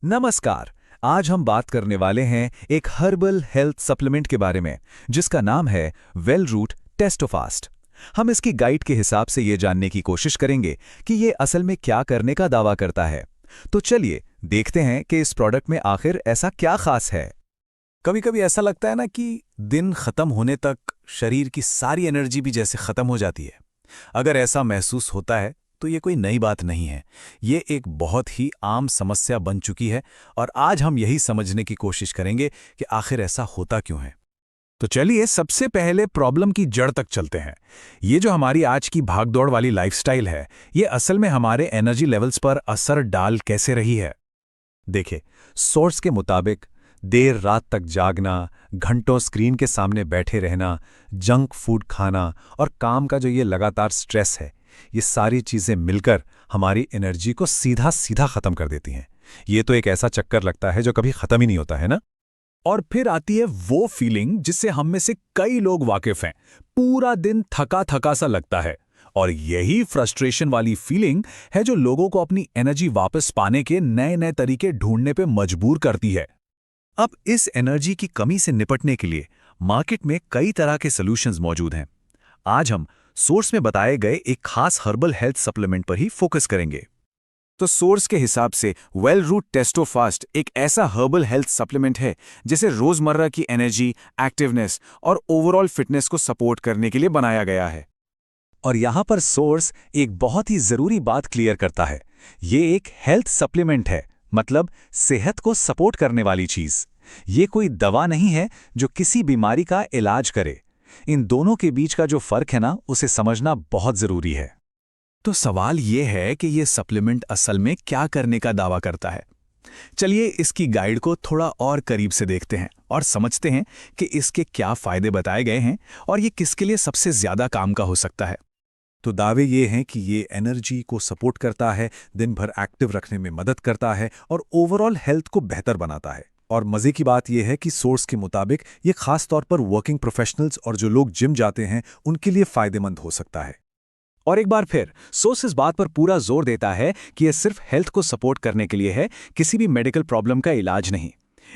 नमस्कार। आज हम बात करने वाले हैं एक हर्बल हेल्थ सप्लीमेंट के बारे में जिसका नाम है वेलरूट टेस्टोफास्ट। हम इसकी गाइड के हिसाब से ये जानने की कोशिश करेंगे कि ये असल में क्या करने का दावा करता है। तो चलिए देखते हैं कि इस प्रोडक्ट में आखिर ऐसा क्या खास है। कभी कभी ऐसा लगता है ना कि दिन खत्म होने तक शरीर की सारी एनर्जी भी जैसे खत्म हो जाती है। अगर ऐसा महसूस होता है तो ये कोई नई बात नहीं है। ये एक बहुत ही आम समस्या बन चुकी है और आज हम यही समझने की कोशिश करेंगे कि आखिर ऐसा होता क्यों है। तो चलिए सबसे पहले प्रॉब्लम की जड़ तक चलते हैं। ये जो हमारी आज की भागदौड़ वाली लाइफस्टाइल है, ये असल में हमारे एनर्जी लेवल्स पर असर डाल कैसे रही है। देखिए, सोर्स के मुताबिक देर रात तक जागना, घंटों स्क्रीन के सामने बैठे रहना, जंक फूड खाना और काम का जो ये लगातार स्ट्रेस है, ये सारी चीजें मिलकर हमारी एनर्जी को सीधा सीधा खत्म कर देती हैं। ये तो एक ऐसा चक्कर लगता है जो कभी खत्म ही नहीं होता है ना। और फिर आती है वो फीलिंग जिससे हम में से कई लोग वाकिफ हैं। पूरा दिन थका थका सा लगता है और यही फ्रस्ट्रेशन वाली फीलिंग है जो लोगों को अपनी एनर्जी वापस पाने के नए नए तरीके ढूंढने पे मजबूर करती है। अब इस एनर्जी की कमी से निपटने के लिए मार्केट में कई तरह के सॉल्यूशंस मौजूद हैं। आज हम सोर्स में बताए गए एक खास हर्बल हेल्थ सप्लीमेंट पर ही फोकस करेंगे। तो सोर्स के हिसाब से वेलरूट टेस्टोफास्ट एक ऐसा हर्बल हेल्थ सप्लीमेंट है जिसे रोजमर्रा की एनर्जी, एक्टिवनेस और ओवरऑल फिटनेस को सपोर्ट करने के लिए बनाया गया है। और यहाँ पर सोर्स एक बहुत ही जरूरी बात क्लियर करता है। ये एक हेल्थ सप्लीमेंट है, मतलब सेहत को सपोर्ट करने वाली चीज। ये कोई दवा नहीं है जो किसी बीमारी का इलाज करे। इन दोनों के बीच का जो फर्क है ना, उसे समझना बहुत जरूरी है। तो सवाल ये है कि ये सप्लीमेंट असल में क्या करने का दावा करता है। चलिए इसकी गाइड को थोड़ा और करीब से देखते हैं और समझते हैं कि इसके क्या फायदे बताए गए हैं और ये किसके लिए सबसे ज्यादा काम का हो सकता है। तो दावे ये हैं कि ये एनर्जी को सपोर्ट करता है, दिन भर एक्टिव रखने में मदद करता है और ओवरऑल हेल्थ को बेहतर बनाता है। और मजे की बात यह है कि सोर्स के मुताबिक ये खास तौर पर वर्किंग प्रोफेशनल्स और जो लोग जिम जाते हैं उनके लिए फायदेमंद हो सकता है। और एक बार फिर सोर्स इस बात पर पूरा जोर देता है कि यह सिर्फ हेल्थ को सपोर्ट करने के लिए है, किसी भी मेडिकल प्रॉब्लम का इलाज नहीं।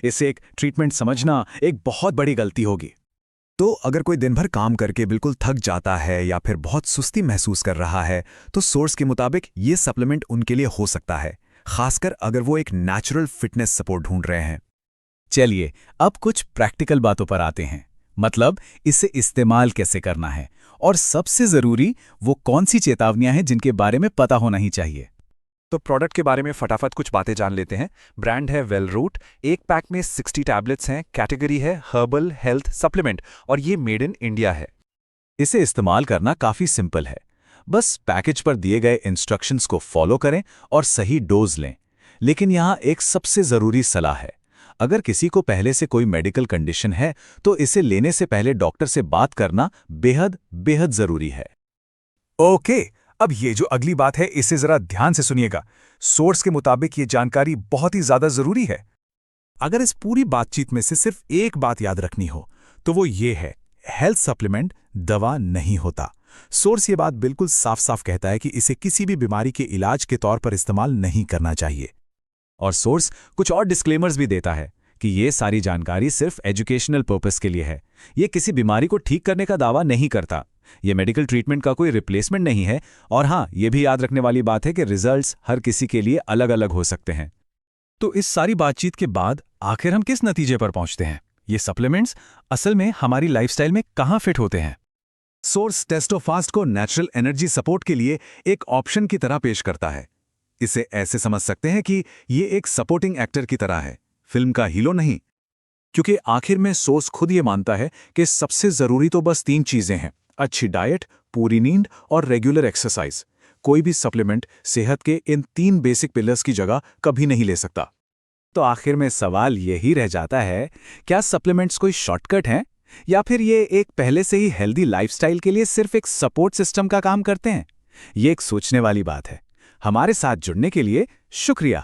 इसे एक ट्रीटमेंट समझना एक बहुत बड़ी गलती होगी। तो अगर कोई दिन भर काम करके बिल्कुल थक जाता है या फिर बहुत सुस्ती महसूस कर रहा है, तो सोर्स के मुताबिक ये सप्लीमेंट उनके लिए हो सकता है, खासकर अगर वो एक नेचुरल फिटनेस सपोर्ट ढूंढ रहे हैं। चलिए अब कुछ प्रैक्टिकल बातों पर आते हैं, मतलब इसे इस्तेमाल कैसे करना है और सबसे जरूरी वो कौन सी चेतावनियां हैं जिनके बारे में पता होना ही चाहिए। तो प्रोडक्ट के बारे में फटाफट कुछ बातें जान लेते हैं। ब्रांड है वेलरूट, एक पैक में 60 टैबलेट्स हैं, कैटेगरी है हर्बल हेल्थ सप्लीमेंट और ये मेड इन इंडिया है। इसे इस्तेमाल करना काफी सिंपल है, बस पैकेज पर दिए गए इंस्ट्रक्शंस को फॉलो करें और सही डोज लें। लेकिन यहाँ एक सबसे जरूरी सलाह है, अगर किसी को पहले से कोई मेडिकल कंडीशन है तो इसे लेने से पहले डॉक्टर से बात करना बेहद बेहद जरूरी है। ओके, अब ये जो अगली बात है इसे जरा ध्यान से सुनिएगा। सोर्स के मुताबिक ये जानकारी बहुत ही ज्यादा जरूरी है। अगर इस पूरी बातचीत में से सिर्फ एक बात याद रखनी हो तो वो ये है, हेल्थ सप्लीमेंट दवा नहीं होता। सोर्स ये बात बिल्कुल साफ साफ कहता है कि इसे किसी भी बीमारी के इलाज के तौर पर इस्तेमाल नहीं करना चाहिए। और सोर्स कुछ और डिस्क्लेमर्स भी देता है कि ये सारी जानकारी सिर्फ एजुकेशनल पर्पस के लिए है। ये किसी बीमारी को ठीक करने का दावा नहीं करता। ये मेडिकल ट्रीटमेंट का कोई रिप्लेसमेंट नहीं है। और हाँ, ये भी याद रखने वाली बात है कि रिजल्ट्स हर किसी के लिए अलग अलग हो सकते हैं। तो इस सारी बातचीत के बाद आखिर हम किस नतीजे पर पहुंचते हैं? ये सप्लीमेंट्स असल में हमारी लाइफस्टाइल में कहाँ फिट होते हैं? सोर्स टेस्टोफास्ट को नेचुरल एनर्जी सपोर्ट के लिए एक ऑप्शन की तरह पेश करता है। इसे ऐसे समझ सकते हैं कि ये एक सपोर्टिंग एक्टर की तरह है, फिल्म का हीरो नहीं। क्योंकि आखिर में सोर्स खुद ये मानता है कि सबसे जरूरी तो बस 3 चीजें हैं, अच्छी डाइट, पूरी नींद और रेगुलर एक्सरसाइज। कोई भी सप्लीमेंट सेहत के इन 3 बेसिक पिलर्स की जगह कभी नहीं ले सकता। तो आखिर में सवाल यही रह जाता है, क्या सप्लीमेंट्स कोई शॉर्टकट हैं या फिर ये एक पहले से ही हेल्दी लाइफस्टाइल के लिए सिर्फ एक सपोर्ट सिस्टम का काम करते हैं? ये एक सोचने वाली बात है। हमारे साथ जुड़ने के लिए शुक्रिया।